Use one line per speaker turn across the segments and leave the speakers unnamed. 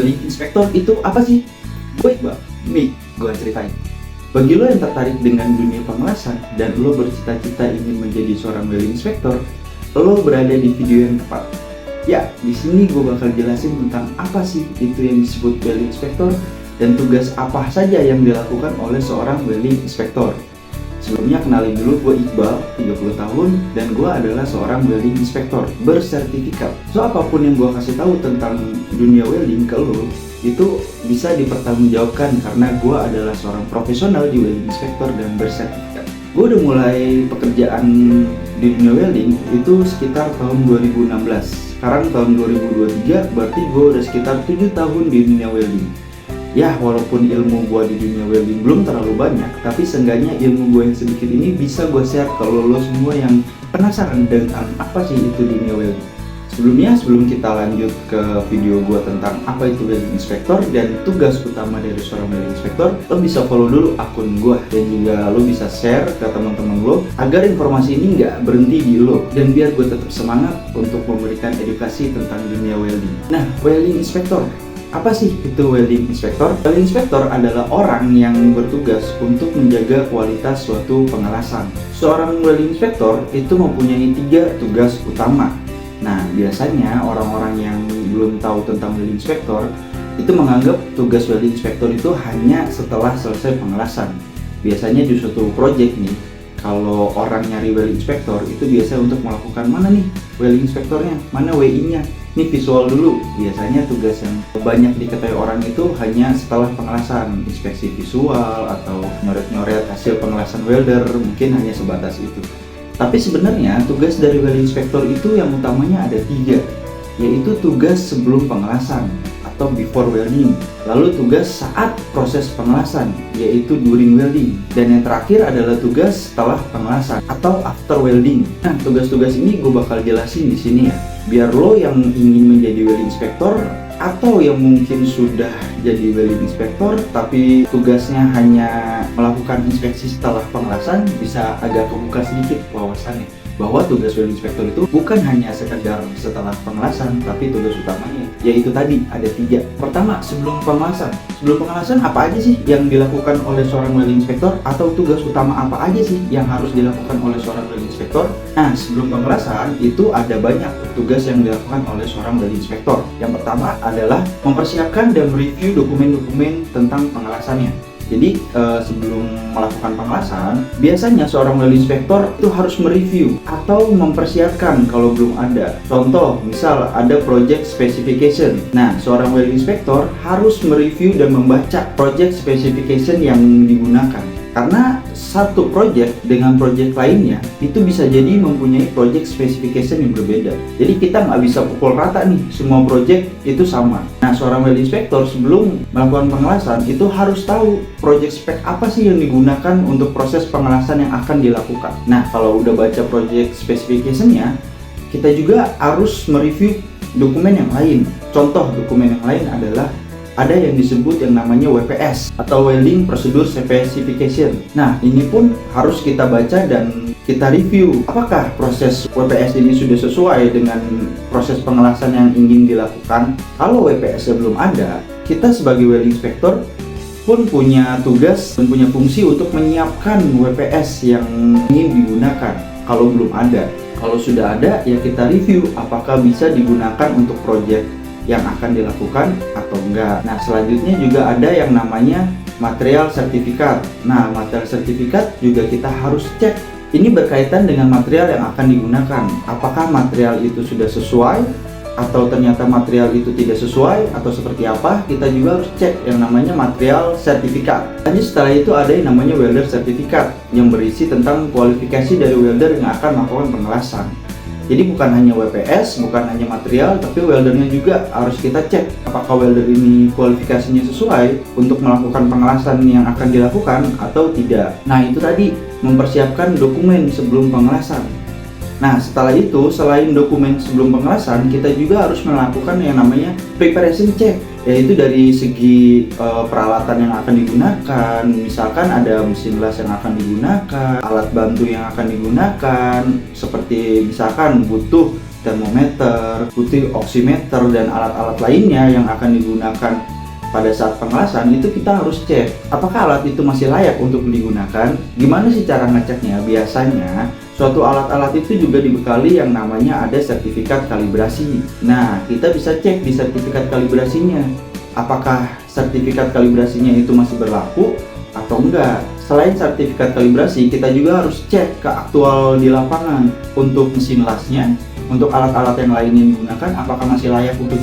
welding inspector itu apa sih? Gue Iqbal, nih gue ceritain. Bagi lo yang tertarik dengan dunia pengelasan dan lo bercita-cita ingin menjadi seorang welding inspector, lo berada di video yang tepat. Ya, di sini gue bakal jelasin tentang apa sih itu yang disebut welding inspector dan tugas apa saja yang dilakukan oleh seorang welding inspector. Sebelumnya kenalin dulu, gue Iqbal, 30 tahun, dan gue adalah seorang welding inspector bersertifikat. So, apapun yang gue kasih tahu tentang dunia welding ke lo, itu bisa dipertanggungjawabkan karena gue adalah seorang profesional di welding inspector dan bersertifikat. Gue udah mulai pekerjaan di dunia welding itu sekitar tahun 2016. Sekarang tahun 2023, berarti gue udah sekitar 7 tahun di dunia welding. Ya, walaupun ilmu gue di dunia welding belum terlalu banyak, tapi seenggaknya ilmu gue yang sedikit ini bisa gue share kalau lo semua yang penasaran dengan apa sih itu dunia welding. Sebelum kita lanjut ke video gue tentang apa itu welding inspector dan tugas utama dari seorang welding inspector, lo bisa follow dulu akun gue dan juga lo bisa share ke teman-teman lo agar informasi ini nggak berhenti di lo dan biar gue tetap semangat untuk memberikan edukasi tentang dunia welding. Nah, welding inspector, apa sih itu welding inspector? Welding inspector adalah orang yang bertugas untuk menjaga kualitas suatu pengelasan. Seorang welding inspector itu mempunyai 3 tugas utama. Nah, biasanya orang-orang yang belum tahu tentang welding inspector itu menganggap tugas welding inspector itu hanya setelah selesai pengelasan. Biasanya di suatu project nih, kalau orang nyari welding inspector itu biasa untuk melakukan mana nih welding inspectornya, mana WI-nya. Ini visual dulu, biasanya tugas yang banyak diketahui orang itu hanya setelah pengelasan, inspeksi visual atau nyoret-nyoret hasil pengelasan welder, mungkin hanya sebatas itu. Tapi sebenarnya tugas dari welding inspector itu yang utamanya ada 3, yaitu tugas sebelum pengelasan atau before welding, lalu tugas saat proses pengelasan yaitu during welding, dan yang terakhir adalah tugas setelah pengelasan atau after welding. Nah, tugas-tugas ini gue bakal jelasin di sini ya, biar lo yang ingin menjadi welding inspector atau yang mungkin sudah jadi welding inspector tapi tugasnya hanya melakukan inspeksi setelah pengelasan bisa agak kebuka sedikit wawasannya bahwa tugas welding inspector itu bukan hanya sekedar setelah pengelasan, tapi tugas utamanya yaitu tadi ada 3. Pertama, sebelum pengelasan. Sebelum pengelasan apa aja sih yang dilakukan oleh seorang welding inspector, atau tugas utama apa aja sih yang harus dilakukan oleh seorang welding inspector? Nah, sebelum pengelasan itu ada banyak tugas yang dilakukan oleh seorang welding inspector. Yang pertama adalah mempersiapkan dan mereview dokumen-dokumen tentang pengelasannya. Jadi sebelum melakukan pengelasan, biasanya seorang welding inspector itu harus mereview atau mempersiapkan kalau belum ada. Contoh, misal ada project specification. Nah, seorang welding inspector harus mereview dan membaca project specification yang digunakan. Karena satu project dengan project lainnya itu bisa jadi mempunyai project specification yang berbeda. Jadi kita nggak bisa pukul rata nih semua project itu sama. Nah, seorang welding inspector sebelum melakukan pengelasan itu harus tahu project spec apa sih yang digunakan untuk proses pengelasan yang akan dilakukan. Nah, kalau udah baca project specification-nya, kita juga harus mereview dokumen yang lain. Contoh dokumen yang lain adalah ada yang disebut yang namanya WPS atau Welding Procedure Specification. Nah, ini pun harus kita baca dan kita review apakah proses WPS ini sudah sesuai dengan proses pengelasan yang ingin dilakukan. Kalau WPS belum ada, kita sebagai welding inspector pun punya tugas dan punya fungsi untuk menyiapkan WPS yang ingin digunakan kalau belum ada. Kalau sudah ada, ya kita review apakah bisa digunakan untuk project yang akan dilakukan atau enggak. Nah, selanjutnya juga ada yang namanya material sertifikat. Nah, material sertifikat juga kita harus cek. Ini berkaitan dengan material yang akan digunakan. Apakah material itu sudah sesuai atau ternyata material itu tidak sesuai atau seperti apa, kita juga harus cek yang namanya material sertifikat. Lanjut setelah itu ada yang namanya welder sertifikat yang berisi tentang kualifikasi dari welder yang akan melakukan pengelasan. Jadi bukan hanya WPS, bukan hanya material, tapi weldernya juga harus kita cek apakah welder ini kualifikasinya sesuai untuk melakukan pengelasan yang akan dilakukan atau tidak. Nah, itu tadi mempersiapkan dokumen sebelum pengelasan. Nah, setelah itu, selain dokumen sebelum pengelasan, kita juga harus melakukan yang namanya preparation check, yaitu dari segi peralatan yang akan digunakan. Misalkan ada mesin las yang akan digunakan, alat bantu yang akan digunakan, seperti misalkan butuh termometer, oximeter, dan alat-alat lainnya yang akan digunakan pada saat pengelasan, itu kita harus cek apakah alat itu masih layak untuk digunakan. Gimana sih cara ngeceknya? Biasanya suatu alat-alat itu juga dibekali yang namanya ada sertifikat kalibrasi. Nah, kita bisa cek di sertifikat kalibrasinya apakah sertifikat kalibrasinya itu masih berlaku atau enggak. Selain sertifikat kalibrasi, kita juga harus cek ke aktual di lapangan untuk mesin lasnya, untuk alat-alat yang lain yang digunakan apakah masih layak untuk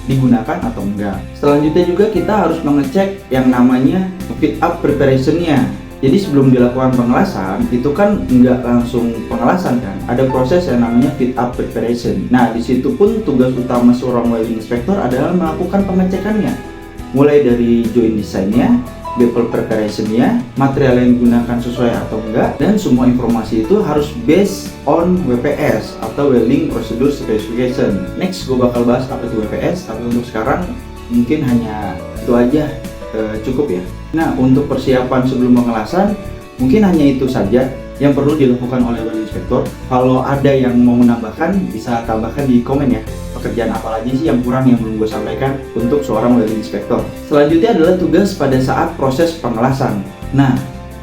digunakan atau enggak. Selanjutnya juga kita harus mengecek yang namanya fit up preparation-nya. Jadi sebelum dilakukan pengelasan, itu kan enggak langsung pengelasan kan, ada proses yang namanya fit up preparation. Nah, di situ pun tugas utama seorang welding inspector adalah melakukan pengecekannya, mulai dari joint design-nya, bevel preparation-nya, material yang digunakan sesuai atau enggak, dan semua informasi itu harus based on WPS atau Welding Procedure Specification. Next, gue bakal bahas apa itu WPS, tapi untuk sekarang mungkin hanya itu aja, cukup ya. Nah, untuk persiapan sebelum pengelasan, mungkin hanya itu saja yang perlu dilakukan oleh welding inspector. Kalau ada yang mau menambahkan, bisa tambahkan di komen ya. Pekerjaan apa lagi sih yang kurang yang belum gue sampaikan untuk seorang welding inspector. Selanjutnya adalah tugas pada saat proses pengelasan. Nah,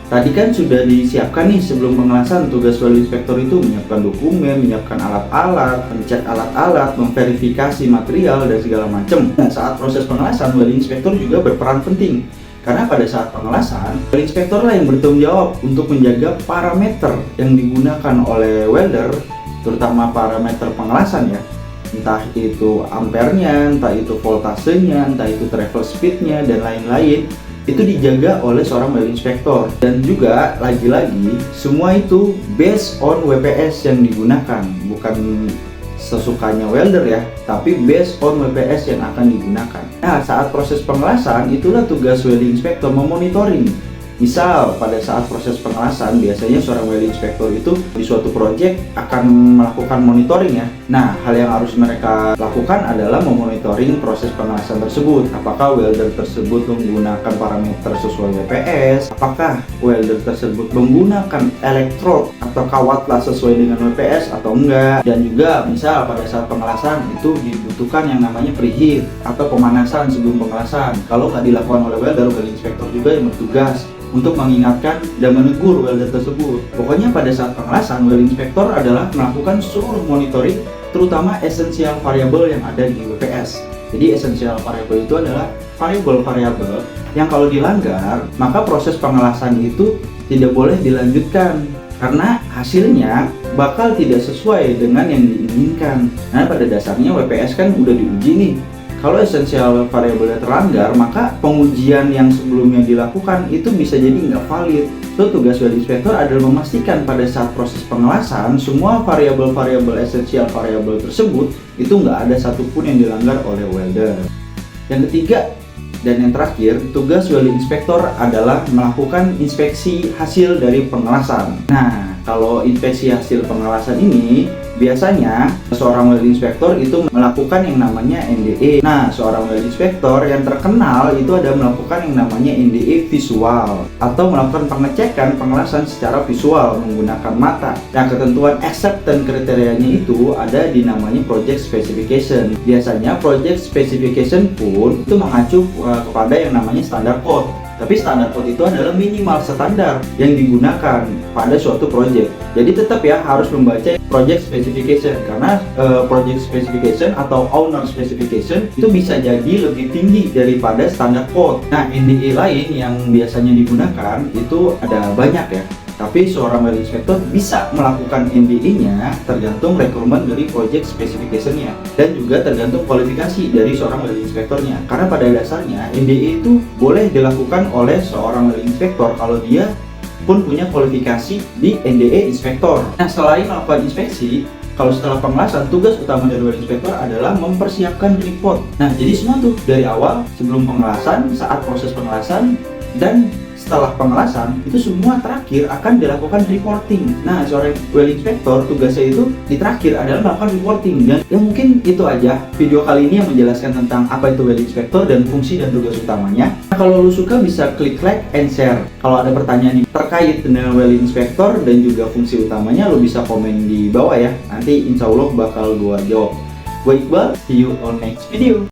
tadi kan sudah disiapkan nih sebelum pengelasan. Tugas welding inspector itu menyiapkan dokumen, menyiapkan alat-alat, mencek alat-alat, memverifikasi material dan segala macam. Nah, saat proses pengelasan, welding inspector juga berperan penting. Karena pada saat pengelasan, welding inspector lah yang bertanggung jawab untuk menjaga parameter yang digunakan oleh welder, terutama parameter pengelasan ya. Entah itu ampernya, entah itu voltasenya, entah itu travel speednya, dan lain-lain. Itu dijaga oleh seorang welding inspector. Dan juga lagi-lagi semua itu based on WPS yang digunakan, bukan sesukanya welder ya, tapi based on WPS yang akan digunakan. Nah, saat proses pengelasan, itulah tugas welding inspector memonitoring. Misal pada saat proses pengelasan, biasanya seorang welding inspector itu di suatu project akan melakukan monitoring ya. Nah, hal yang harus mereka lakukan adalah memonitoring proses pengelasan tersebut. Apakah welder tersebut menggunakan parameter sesuai WPS? Apakah welder tersebut menggunakan elektrod atau kawatlah sesuai dengan WPS atau enggak? Dan juga misal pada saat pengelasan itu dibutuhkan yang namanya preheat atau pemanasan sebelum pengelasan. Kalau nggak dilakukan oleh welder, welding inspector juga yang bertugas untuk mengingatkan dan menegur welder tersebut. Pokoknya pada saat pengelasan, welding inspector adalah melakukan seluruh monitoring, terutama essential variable yang ada di WPS. Jadi essential variable itu adalah variabel-variabel yang kalau dilanggar, maka proses pengelasan itu tidak boleh dilanjutkan karena hasilnya bakal tidak sesuai dengan yang diinginkan. Nah, pada dasarnya WPS kan udah diuji nih. Kalau essential variable terlanggar, maka pengujian yang sebelumnya dilakukan itu bisa jadi nggak valid. So, tugas welding inspector adalah memastikan pada saat proses pengelasan, semua variabel-variabel essential variable tersebut itu nggak ada satupun yang dilanggar oleh welder. Yang ketiga dan yang terakhir, tugas welding inspector adalah melakukan inspeksi hasil dari pengelasan. Nah, kalau inspeksi hasil pengelasan ini, biasanya seorang welding inspector itu melakukan yang namanya NDE. Nah, seorang welding inspector yang terkenal itu ada melakukan yang namanya NDE visual atau melakukan pengecekan pengelasan secara visual menggunakan mata. Nah, ketentuan acceptance kriterianya itu ada di namanya project specification. Biasanya project specification pun itu mengacu kepada yang namanya standar code. Tapi standar code itu adalah minimal standar yang digunakan pada suatu project. Jadi tetap ya harus membaca project specification karena project specification atau owner specification itu bisa jadi lebih tinggi daripada standar code. Nah, NDE lain yang biasanya digunakan itu ada banyak ya. Tapi seorang welding inspector bisa melakukan NDE-nya tergantung requirement dari project specification-nya dan juga tergantung kualifikasi dari seorang welding inspector-nya. Karena pada dasarnya NDE itu boleh dilakukan oleh seorang welding inspector kalau dia pun punya kualifikasi di NDE inspector. Nah, selain melakukan inspeksi, kalau setelah pengelasan, tugas utama dari welding inspector adalah mempersiapkan report. Nah, jadi semua tuh dari awal sebelum pengelasan, saat proses pengelasan, dan setelah pengelasan, itu semua terakhir akan dilakukan reporting. Nah, seorang well inspector tugasnya itu di terakhir adalah melakukan reporting. Dan ya mungkin itu aja video kali ini yang menjelaskan tentang apa itu well inspector dan fungsi dan tugas utamanya. Nah, kalau lu suka bisa klik like and share. Kalau ada pertanyaan terkait dengan well inspector dan juga fungsi utamanya, lu bisa komen di bawah ya. Nanti insya Allah bakal gua jawab. Gue Iqbal, see you on next video.